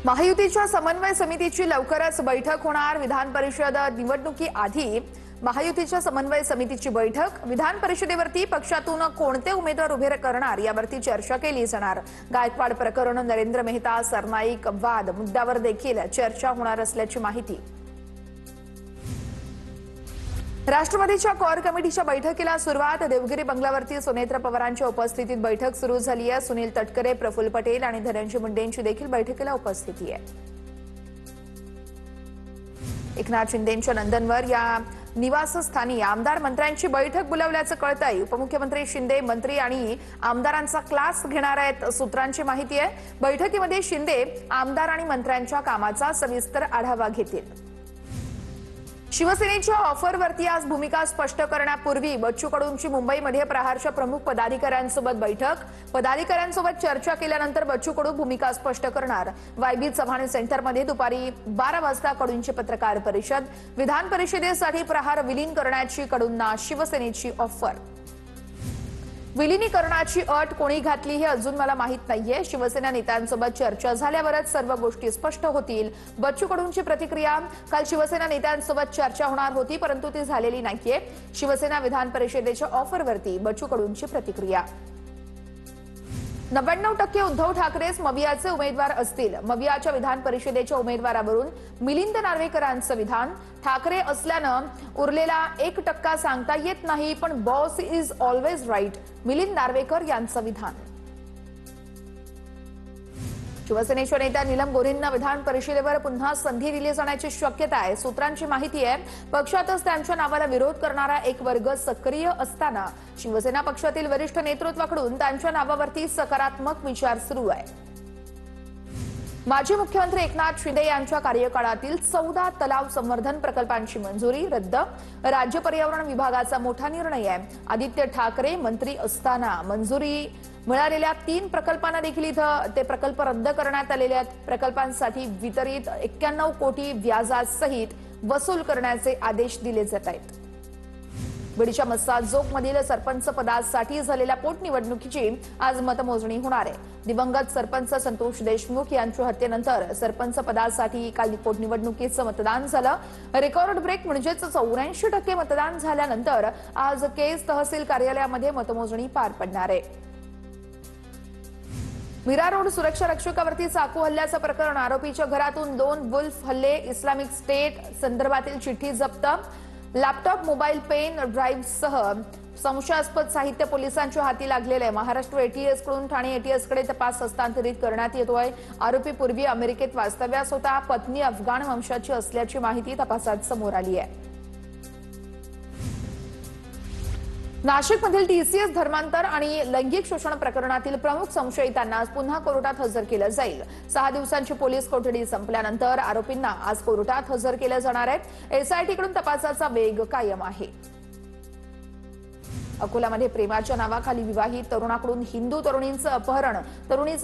महायुतीच्या समन्वय समितीची लवकरच बैठक होणार। विधान परिषद निवडणुकीआधी महायुतीच्या समन्वय समितीची बैठक। विधान परिषदेवरती पक्षातून कोणते उमेदवार उभे करणार यावरती चर्चा केली जाणार। गायकवाड प्रकरण, नरेंद्र मेहता सरनाईक वाद मुद्द्यावर देखील चर्चा होणार असल्याची माहिती। राष्ट्रवादीच्या कोर कमिटीच्या बैठकीला सुरुवात। देवगिरी बंगल्यावरती सुनेत्र पवारांच्या उपस्थितीत बैठक सुरू झाली आहे। सुनील तटकरे, प्रफुल्ल पटेल आणि धनंजय मुंडेंची देखील बैठकीला उपस्थिती आहे। एकनाथ शिंदेंच्या नंदनवर या निवासस्थानी आमदार मंत्र्यांची बैठक बोलावल्याचं कळतंय। उपमुख्यमंत्री शिंदे मंत्री आणि आमदारांचा क्लास घेणार आहेत, सूत्रांची माहिती आहे। बैठकीमध्ये शिंदे आमदार आणि मंत्र्यांच्या कामाचा सविस्तर आढावा घेतील। शिवसेनेच्या ऑफरवरती आज भूमिका स्पष्ट करण्यापूर्वी बच्चू कडूंची मुंबईमध्ये प्रहारच्या प्रमुख पदाधिकाऱ्यांसोबत बैठक। पदाधिकाऱ्यांसोबत चर्चा केल्यानंतर बच्चू कडू भूमिका स्पष्ट करणार। वायबी चव्हाण सेंटरमध्ये दुपारी 12 वाजता कडूंची पत्रकार परिषद। विधान परिषदेसाठी प्रहार विलीन करण्याची कडूंना शिवसेनेची ऑफर। विलीनीकरणाची अट कोणी घातली हे अजून मला माहित नाहीये। शिवसेना नेत्यांसोबत चर्चा झाल्यावरच सर्व गोष्टी स्पष्ट होतील। बच्चू कडूंची प्रतिक्रिया। काल शिवसेना नेत्यांसोबत चर्चा होणार होती, परंतु ती झालेली नाहीये। शिवसेना विधान परिषदेच्या ऑफरवरती बच्चू कडूंची प्रतिक्रिया। 99% उद्धव ठाकरेच मवियाचे उमेदवार असतील। मवियाच्या विधान परिषदेच्या उमेदवारावरून मिलिंद नार्वेकरांचं विधान। ठाकरे असल्यानं उरलेला 1% सांगता येत नाही, पण boss is always right, Milind Narvekar यांचं विधान। शिवसेनेच्या नेत्या नीलम गोऱ्हेंना विधान परिषदेवर पुन्हा संधी दिली जाण्याची शक्यता आहे, सूत्रांची माहिती आहे। पक्षातच त्यांच्या नावाला विरोध करणारा एक वर्ग सक्रिय असताना शिवसेना पक्षातील वरिष्ठ नेतृत्वाकडून त्यांच्या नावावरती सकारात्मक विचार सुरू आहे। माजी मुख्यमंत्री एकनाथ शिंदे यांच्या कार्यकाळातील 14 तलाव संवर्धन प्रकल्पांची मंजुरी रद्द। राज्य पर्यावरण विभागाचा मोठा निर्णय आहे। आदित्य ठाकरे मंत्री असताना मंजुरी मिळालेल्या 3 प्रकल्पांना देखील इथं ते प्रकल्प रद्द करण्यात आलेले आहेत। प्रकल्पांसाठी वितरित 91 कोटी व्याजासहित वसूल करण्याचे आदेश दिले जात आहेत। बीडच्या मस्साजोगमधील सरपंच पदासाठी झालेल्या पोटनिवडणुकीची आज मतमोजणी होणार आहे। दिवंगत सरपंच संतोष देशमुख यांच्या हत्येनंतर सरपंच पदासाठी काल पोटनिवडणुकीचं मतदान झालं। रेकॉर्ड ब्रेक म्हणजेच 84% मतदान झाल्यानंतर आज केज तहसील कार्यालयामध्ये मतमोजणी पार पडणार आहे। मीरा रोड सुरक्षा रक्षकावरती चाकू हल्ल्याचं प्रकरण। आरोपीच्या घरातून 2 वुल्फ हल्ले, इस्लामिक स्टेट संदर्भातील चिठ्ठी जप्त, लॅपटॉप, मोबाईल, पेन ड्राईव्हसह संशयास्पद साहित्य पोलिसांच्या हाती लागलेले आहे। महाराष्ट्र एटीएस कडून ठाणे एटीएसकडे तपास हस्तांतरित करण्यात येतोय। आरोपी पूर्वी अमेरिकेत वास्तव्यास होता। पत्नी अफगाण वंशाची असल्याची माहिती तपासात समोर आली आहे। नाशिकमधील टीसीएस धर्मांतर आणि लैंगिक शोषण प्रकरणातील प्रमुख संशयितांना आज पुन्हा कोर्टात हजर केलं जाईल। 6 दिवसांची पोलीस कोठडी संपल्यानंतर आरोपींना आज कोर्टात हजर केलं जाणार आहे। एसआयटीकडून तपासाचा वेग कायम आहे। अकोल्यामध्ये प्रेमाच्या नावाखाली विवाहित तरुणाकडून हिंदू तरुणीचं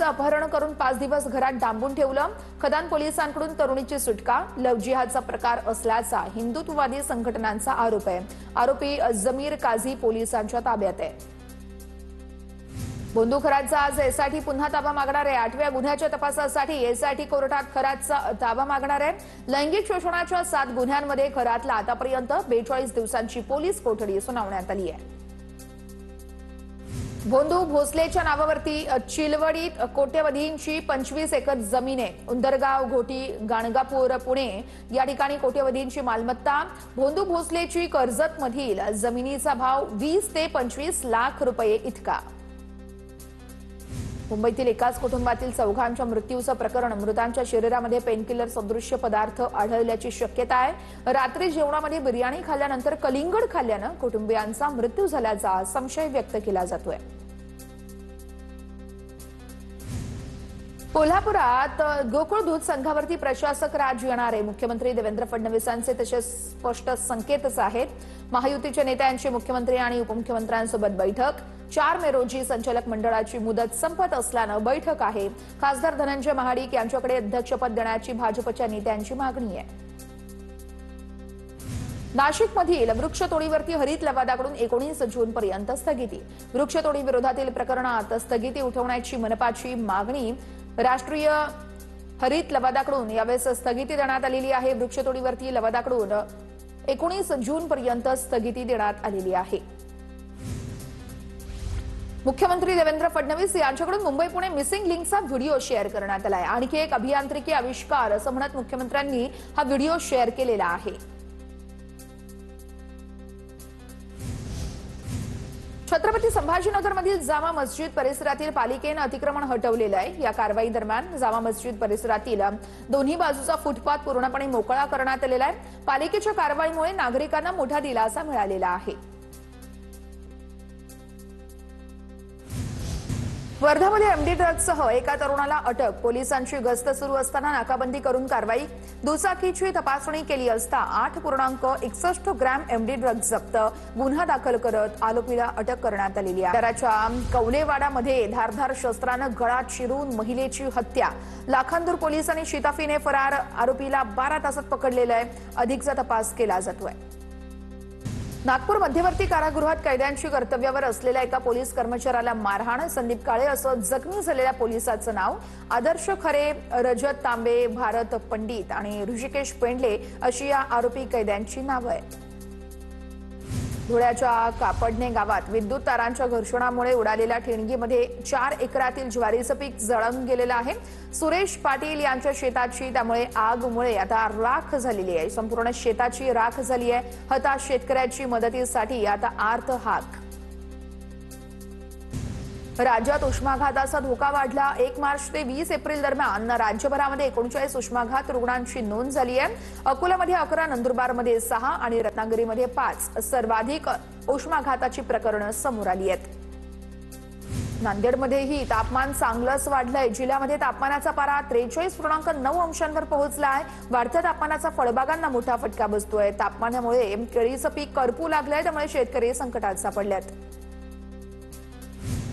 अपहरण करून 5 दिवस घरात डांबून ठेवलं। खदान पोलिसांकडून तरुणीची सुटका। लव्ह जिहादचा प्रकार असल्याचा हिंदुत्ववादी संघटनांचा आरोप आहे। आरोपी जमीर काझी पोलिसांच्या ताब्यात आहे। बोंधू खरातचा आज एसआयटी पुन्हा ताबा मागणार आहे। 8व्या गुन्ह्याच्या तपासासाठी एसआयटी कोर्टात खरातचा ताबा मागणार आहे। लैंगिक शोषणाच्या 7 गुन्ह्यांमध्ये खरातला आतापर्यंत 42 दिवसांची पोलीस कोठडी सुनावण्यात आली आहे। बोंधू भोसलेच्या नावावरती चिलवडीत कोट्यवधींची 25 एकर जमीन आहे। उंदरगाव, घोटी, गाणगापूर, पुणे या ठिकाणी कोट्यवधींची मालमत्ता। बोंधू भोसलेची कर्जतमधील जमिनीचा भाव 20 ते 25 लाख रुपये इतका। मुंबईतील एकाच कुटुंबातील 4घांच्या मृत्यूचं प्रकरण। मृतांच्या शरीरामध्ये पेनकिलर सदृश्य पदार्थ आढळल्याची शक्यता आहे। रात्री जेवणामध्ये बिर्याणी खाल्ल्यानंतर कलिंगड खाल्ल्यानं कुटुंबियांचा मृत्यू झाल्याचा संशय व्यक्त केला जातोय। कोल्हापुरात गोकुळ दूध संघावरती प्रशासक राज येणार आहे। मुख्यमंत्री देवेंद्र फडणवीसांचे तसे स्पष्ट संकेतच आहेत। महायुतीच्या नेत्यांची मुख्यमंत्री आणि उपमुख्यमंत्र्यांसोबत बैठक। 4 मे रोजी संचालक मंडळाची मुदत संपत असल्यानं बैठक आहे। खासदार धनंजय महाडिक यांच्याकडे अध्यक्षपद देण्याची भाजपच्या नेत्यांची मागणी आहे। नाशिकमधील वृक्षतोडीवरती हरित लवादाकडून 19 जूनपर्यंत स्थगिती। वृक्षतोडी विरोधातील प्रकरणात स्थगिती उठवण्याची मनपाची मागणी राष्ट्रीय हरित लवादाकडून यावेळेस स्थगिती देण्यात आलेली आहे। वृक्षतोडीवरती लवादाकडून 19 जून पर्यंत स्थगिती देण्यात आलेली आहे। मुख्यमंत्री देवेंद्र फडणवीस यांच्याकडून मुंबई पुणे मिसिंग लिंकचा व्हिडिओ शेअर करण्यात आलाय। आणखी एक अभियांत्रिकी आविष्कार असं म्हणत मुख्यमंत्र्यांनी हा व्हिडिओ शेअर केलेला आहे। छत्रपती संभाजीनगरमधील जामा मस्जिद परिसरातील पालिकेने अतिक्रमण हटवलेलं आहे। या कारवाई दरम्यान जामा मस्जिद परिसरातील दोन्ही बाजूचा फुटपाथ पूर्णपणे मोकळा करण्यात आलेला आहे। पालिकेच्या कारवाईमुळे नागरिकांना मोठा दिलासा मिळालेला आहे। वर्धामध्ये एमडी ड्रग्जसह एका तरुणाला अटक। पोलिसांची गस्त सुरू असताना नाकाबंदी करून कारवाई। दुचाकीची तपासणी केली असता 8.61 ग्रॅम एमडी ड्रग्ज जप्त। गुन्हा दाखल करत आरोपीला अटक करण्यात आलेली आहे। शहराच्या कवलेवाडामध्ये धारधार शस्त्रानं गळा चिरून महिलेची हत्या। लाखांदूर पोलिसांनी शिताफीने फरार आरोपीला 12 तासात पकडलेलं आहे। अधिकचा तपास केला जातोय। नागपूर मध्यवर्ती कारागृहात कैद्यांची कर्तव्यावर असलेल्या एका पोलीस कर्मचाऱ्याला मारहाण। संदीप काळे असं जखमी झालेल्या पोलिसाचं नाव। आदर्श खरे, रजत तांबे, भारत पंडित आणि ऋषिकेश पेंडले अशी या आरोपी कैद्यांची नावं आहेत। धुळ्याच्या कापडणे गावात विद्युत तारांच्या घर्षणामुळे उडालेल्या ठिणगीमध्ये 4 एकरातील ज्वारीचं पीक जळून गेलेलं आहे। सुरेश पाटील यांच्या शेताची त्यामुळे आगमुळे आता राख झालेली आहे। संपूर्ण शेताची राख झाली आहे। हताश शेतकऱ्याची मदतीसाठी आता आर्त हाक। राज्यात उष्माघाताचा धोका वाढला। 1 मार्च ते 20 एप्रिल दरम्यान राज्यभरामध्ये 39 उष्माघात रुग्णांची नोंद झाली आहे। अकोल्यामध्ये 11, नंदुरबारमध्ये 6 आणि रत्नागिरीमध्ये 5 सर्वाधिक उष्माघाताची प्रकरणं समोर आली आहेत। नांदेडमध्येही तापमान चांगलंच वाढलंय। जिल्ह्यामध्ये तापमानाचा पारा 43.9 अंशांवर पोहोचला आहे। वाढत्या तापमानाचा फळबागांना मोठा फटका बसतोय। तापमानामुळे केळीचं पीक करपू लागलंय, त्यामुळे शेतकरी संकटात सापडलेत।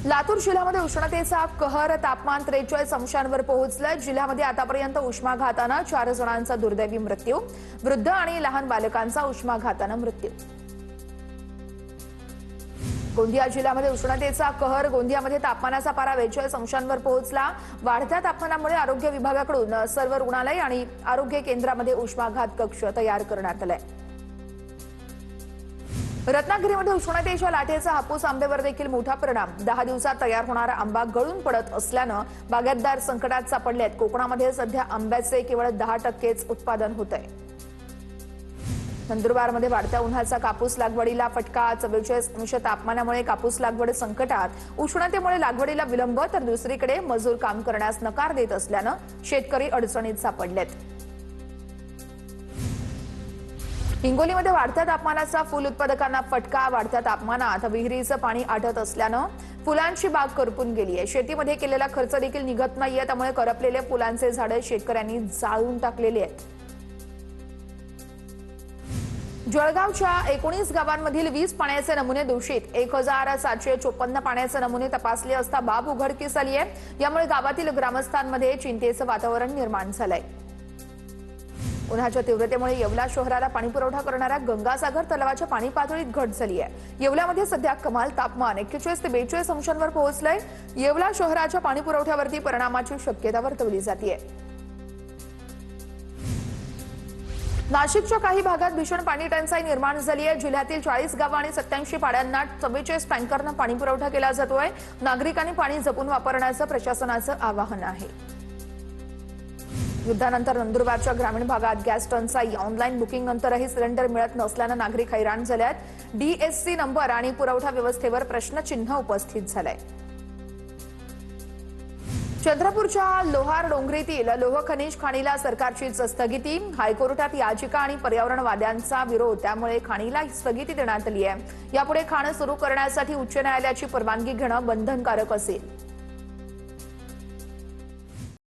लातूर जिल्ह्यामध्ये उष्णतेचा कहर। तापमान 43 अंशांवर पोहोचलंय। जिल्ह्यामध्ये आतापर्यंत उष्माघातानं 4 जणांचा दुर्दैवी मृत्यू। वृद्ध आणि लहान बालकांचा उष्माघातानं मृत्यू। गोंदिया जिल्ह्यामध्ये उष्णतेचा कहर। गोंदियामध्ये तापमानाचा पारा 42 अंशांवर पोहोचला। वाढत्या तापमानामुळे आरोग्य विभागाकडून सर्व रुग्णालय आणि आरोग्य केंद्रामध्ये उष्माघात कक्ष तयार करण्यात आलाय। रत्नागिरीमध्ये उष्णतेच्या लाटेचा हापूस आंब्यावर देखील मोठा परिणाम। 10 दिवसात तयार होणारा आंबा गळून पडत असल्यानं बागायतदार संकटात सापडलेत। कोकणामध्ये सध्या आंब्याचे केवळ 10% उत्पादन होतंय। नंदुरबारमध्ये वाढत्या उन्हाचा कापूस लागवडीला फटका। 44 अंश तापमानामुळे कापूस लागवड संकटात। उष्णतेमुळे लागवडीला विलंब, तर दुसरीकडे मजूर काम करण्यास नकार देत असल्यानं शेतकरी अडचणीत सापडलेत। हिंगोलीमध्ये वाढत्या तापमानाचा फुल उत्पादकांना फटका। वाढत्या तापमानात विहिरीचं पाणी आटत असल्यानं फुलांची बाग करपून गेली आहे। शेतीमध्ये केलेला खर्च देखील निघत नाहीये, त्यामुळे करपलेल्या फुलांचे झाडं शेतकऱ्यांनी जाळून टाकलेली आहेत। जळगावच्या 19 गावांमधील 20 पाण्याचे नमुने दूषित। 1754 पाण्याचे नमुने तपासले असता बाब उघडकीस आली आहे। यामुळे गावातील ग्रामस्थांमध्ये चिंतेचं वातावरण निर्माण झालंय। उन्हाच्या तीव्रतेमुळे येवला शहराला पाणीपुरवठा करणाऱ्या गंगासागर तलावाच्या पाणी पातळीत घट झाली आहे। येवल्यामध्ये सध्या कमाल तापमान 41 ते 42 अंशांवर पोहोचलंय। येवला शहराच्या पाणीपुरवठ्यावरती परिणामाची शक्यता वर्तवली जाते। नाशिकच्या काही भागात भीषण पाणी टंचाई निर्माण झाली आहे। जिल्ह्यातील 40 गावं आणि 87 पाड्यांना 44 टँकरनं पाणीपुरवठा केला जातोय। नागरिकांनी पाणी जपून वापरण्याचं प्रशासनाचं आवाहन आहे। युद्धानंतर नंदुरबारच्या ग्रामीण भागात गॅस टंचाई। ऑनलाईन बुकिंग नंतरही सिलेंडर मिळत नसल्यानं नागरिक हैराण झालेत। डीएससी नंबर आणि पुरवठा व्यवस्थेवर प्रश्नचिन्ह उपस्थित झालंय। चंद्रपूरच्या लोहार डोंगरीतील लोह खनिज खाणीला सरकारची स्थगिती। हायकोर्टात याचिका आणि पर्यावरणवाद्यांचा विरोध, त्यामुळे खाणीला स्थगिती देण्यात आली आहे। यापुढे खाण सुरू करण्यासाठी उच्च न्यायालयाची परवानगी घेणं बंधनकारक असेल।